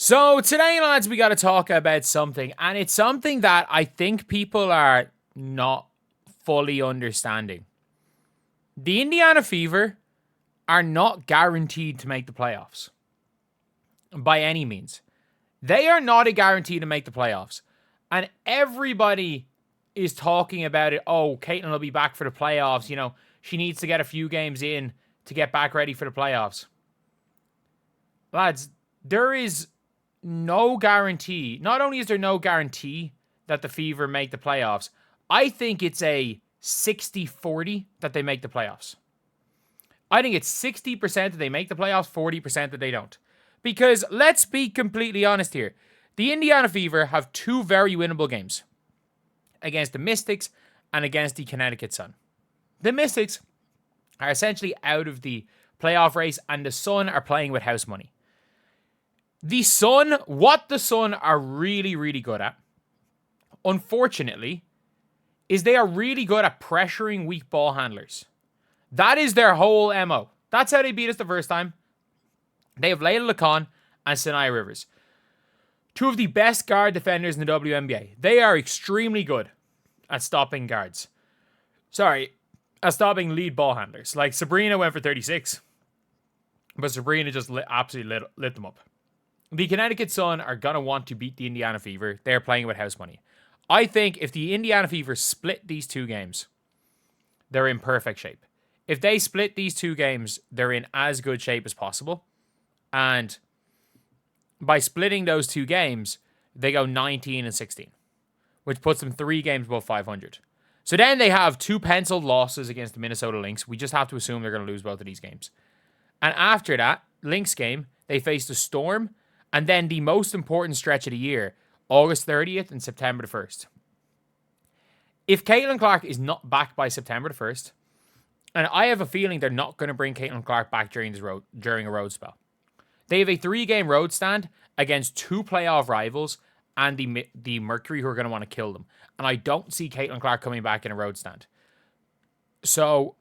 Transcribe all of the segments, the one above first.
So today, lads, we got to talk about something, and it's something that I think people are not fully understanding. The Indiana Fever are not guaranteed to make the playoffs by any means. They are not a guarantee to make the playoffs. And everybody is talking about it. Oh, Caitlin will be back for the playoffs. You know, she needs to get a few games in to get back ready for the playoffs. Lads, there is no guarantee. Not only is there no guarantee that the Fever make the playoffs, I think it's a 60-40 that they make the playoffs. I think it's 60% that they make the playoffs, 40% that they don't. Because let's be completely honest here. The Indiana Fever have two very winnable games against the Mystics and against the Connecticut Sun. The Mystics are essentially out of the playoff race, and the Sun are playing with house money. The Sun, what the Sun are really, really good at, unfortunately, is they are really good at pressuring weak ball handlers. That is their whole MO. That's how they beat us the first time. They have Layla Lacan and Sinai Rivers. Two of the best guard defenders in the WNBA. They are extremely good at stopping guards. At stopping lead ball handlers. Like Breanna went for 36, but Breanna just absolutely lit them up. The Connecticut Sun are going to want to beat the Indiana Fever. They're playing with house money. I think if the Indiana Fever split these two games, they're in perfect shape. If they split these two games, they're in as good shape as possible. And by splitting those two games, they go 19-16, which puts them 3 games above 500. So then they have 2 penciled losses against the Minnesota Lynx. We just have to assume they're going to lose both of these games. And after that Lynx game, they face the Storm, and then the most important stretch of the year, August 30th and September the 1st. If Caitlin Clark is not back by September the 1st, and I have a feeling they're not going to bring Caitlin Clark back during a road spell. They have a 3-game road stand against 2 playoff rivals and the Mercury, who are going to want to kill them. And I don't see Caitlin Clark coming back in a road stand. So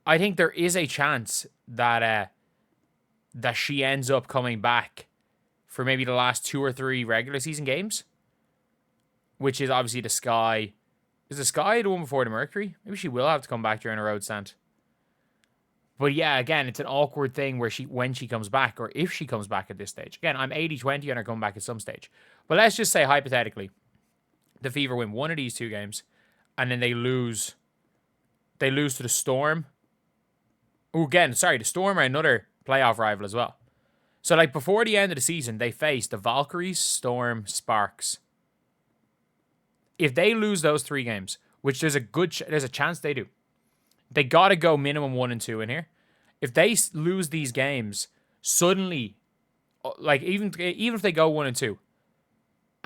I think there is a chance that she ends up coming back for maybe the last 2 or 3 regular season games, which is obviously the Sky. Is the Sky the one before the Mercury? Maybe she will have to come back during a road stand. But yeah, again, it's an awkward thing when she comes back, or if she comes back at this stage. Again, I'm 80-20 on her coming back at some stage. But let's just say, hypothetically, the Fever win one of these 2 games, and then they lose. They lose to the Storm. Oh, again, sorry, the Storm are another playoff rival as well. So, like, before the end of the season, they face the Valkyries, Storm, Sparks. If they lose those 3 games, which there's a chance they do, they got to go minimum 1 and 2 in here. If they lose these games, suddenly, like, even if they go 1 and 2,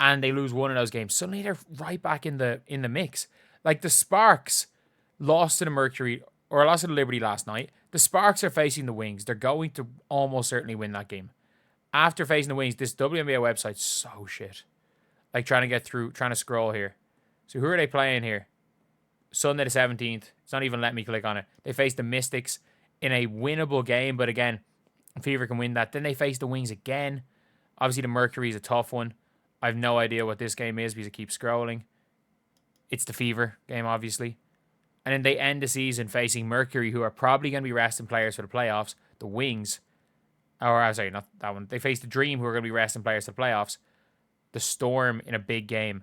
and they lose one of those games, suddenly they're right back in the mix. Like, the Sparks lost to the Mercury, or lost to the Liberty last night. The Sparks are facing the Wings. They're going to almost certainly win that game. After facing the Wings, this WNBA website's so shit. Like, trying to scroll here. So who are they playing here? Sunday the 17th. It's not even letting me click on it. They face the Mystics in a winnable game, but again, Fever can win that. Then they face the Wings again. Obviously, the Mercury is a tough one. I have no idea what this game is because I keep scrolling. It's the Fever game, obviously. And then they end the season facing Mercury, who are probably going to be resting players for the playoffs. The Wings. Or, sorry, not that one. They face the Dream, who are going to be resting players for the playoffs. The Storm in a big game.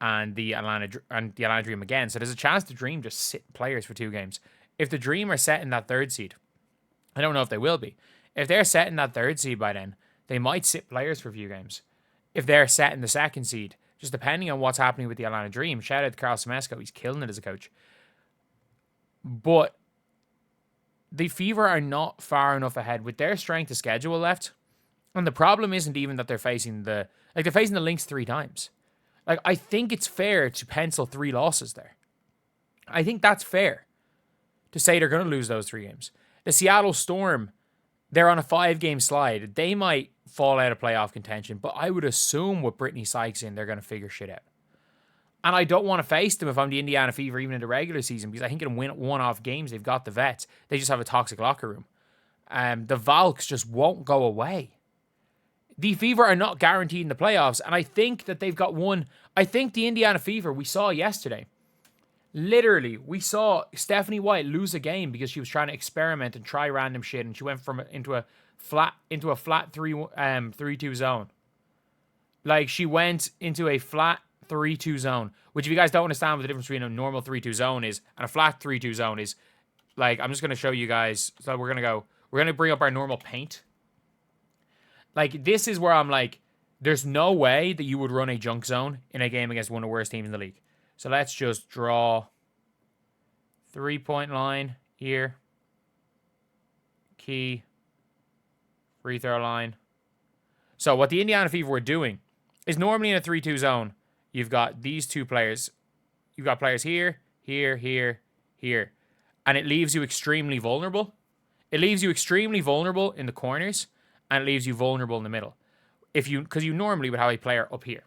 And the Atlanta Dream again. So there's a chance the Dream just sit players for 2 games. If the Dream are set in that 3rd seed, I don't know if they will be. If they're set in that 3rd seed by then, they might sit players for a few games. If they're set in the 2nd seed, just depending on what's happening with the Atlanta Dream. Shout out to Carl Semesco. He's killing it as a coach. But the Fever are not far enough ahead with their strength of schedule left. And the problem isn't even that they're facing the Lynx 3 times. Like, I think it's fair to pencil 3 losses there. I think that's fair to say they're going to lose those 3 games. The Seattle Storm, they're on a 5-game slide. They might fall out of playoff contention, but I would assume with Brittany Sykes in, they're going to figure shit out. And I don't want to face them if I'm the Indiana Fever, even in the regular season, because I think in one-off games, they've got the vets. They just have a toxic locker room. The Valks just won't go away. the Fever are not guaranteed in the playoffs. And I think that they've got one. I think the Indiana Fever we saw yesterday, literally, we saw Stephanie White lose a game because she was trying to experiment and try random shit, and she went into a flat 3-2 zone. Like, she went into a flat 3-2 zone, which, if you guys don't understand what the difference between a normal 3-2 zone is and a flat 3-2 zone is, like, I'm just going to show you guys. So we're going to bring up our normal paint. Like, this is where I'm like, there's no way that you would run a junk zone in a game against one of the worst teams in the league. So let's just draw 3-point line here. Key. Free throw line. So what the Indiana Fever were doing is, normally in a 3-2 zone, you've got these two players. You've got players here, here, here, here. And it leaves you extremely vulnerable. It leaves you extremely vulnerable in the corners, and it leaves you vulnerable in the middle. Because you normally would have a player up here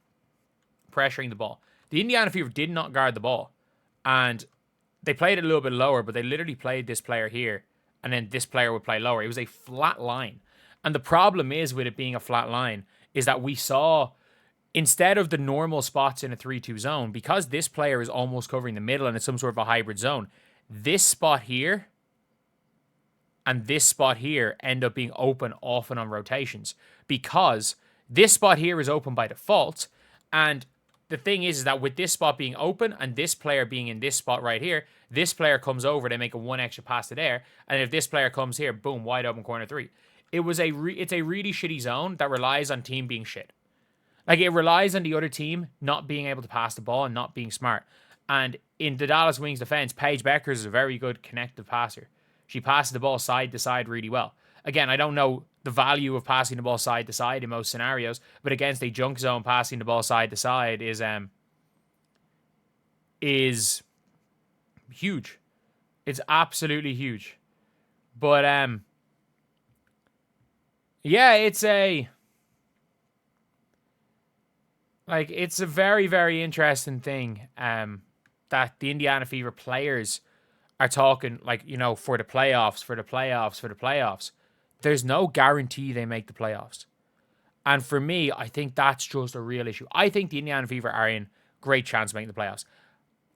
pressuring the ball. The Indiana Fever did not guard the ball, and they played it a little bit lower, but they literally played this player here, and then this player would play lower. It was a flat line. And the problem is with it being a flat line is that we saw, instead of the normal spots in a 3-2 zone, because this player is almost covering the middle and it's some sort of a hybrid zone, this spot here and this spot here end up being open often on rotations, because this spot here is open by default. And the thing is that with this spot being open and this player being in this spot right here, this player comes over, they make a one extra pass to there, and if this player comes here, boom, wide open corner three. It's a really shitty zone that relies on team being shit. Like, it relies on the other team not being able to pass the ball and not being smart. And in the Dallas Wings defense, Paige Bueckers is a very good connective passer. She passes the ball side to side really well. Again, I don't know the value of passing the ball side to side in most scenarios, but against a junk zone, passing the ball side to side is huge. It's absolutely huge. But yeah, it's a very, very interesting thing that the Indiana Fever players are talking, like, you know, for the playoffs. There's no guarantee they make the playoffs. And for me, I think that's just a real issue. I think the Indiana Fever are in great chance of making the playoffs.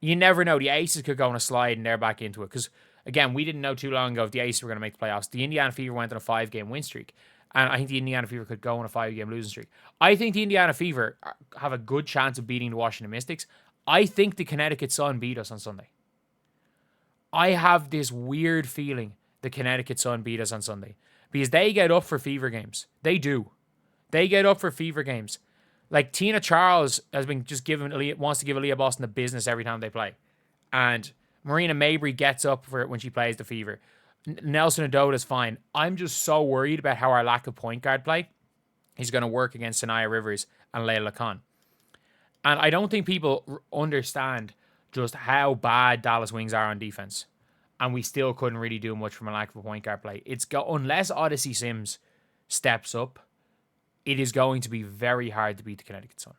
You never know. The Aces could go on a slide and they're back into it. Because, again, we didn't know too long ago if the Aces were going to make the playoffs. The Indiana Fever went on a 5-game win streak. And I think the Indiana Fever could go on a 5-game losing streak. I think the Indiana Fever have a good chance of beating the Washington Mystics. I think the Connecticut Sun beat us on Sunday. I have this weird feeling the Connecticut Sun beat us on Sunday. Because they get up for Fever games. They do. They get up for Fever games. Like, Tina Charles has been just wants to give Aaliyah Boston the business every time they play. And Marina Mabry gets up for it when she plays the Fever. Nelson Adoda's fine. I'm just so worried about how our lack of point guard play is going to work against Sanaya Rivers and Layla Khan. And I don't think people understand just how bad Dallas Wings are on defense. And we still couldn't really do much from a lack of a point guard play. Unless Odyssey Sims steps up, it is going to be very hard to beat the Connecticut Sun.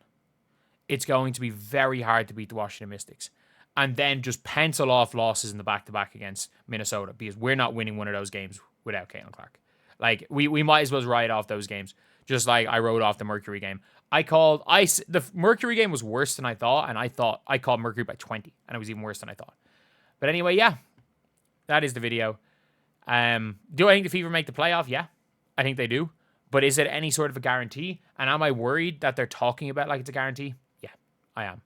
It's going to be very hard to beat the Washington Mystics. And then just pencil off losses in the back-to-back against Minnesota, because we're not winning one of those games without Caitlin Clark. Like, we might as well write off those games, just like I wrote off the Mercury game. The Mercury game was worse than I thought, and I called Mercury by 20, and it was even worse than I thought. But anyway, yeah, that is the video. Do I think the Fever make the playoff? Yeah, I think they do. But is it any sort of a guarantee? And am I worried that they're talking about like it's a guarantee? Yeah, I am.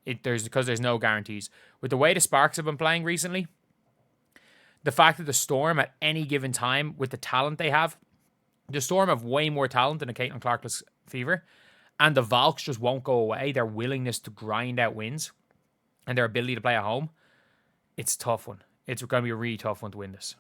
Because there's no guarantees. With the way the Sparks have been playing recently, the fact that the Storm at any given time, with the talent they have, the Storm have way more talent than a Caitlin Clarkless Fever, and the Valks just won't go away. Their willingness to grind out wins and their ability to play at home, it's a tough one. It's going to be a really tough one to win this.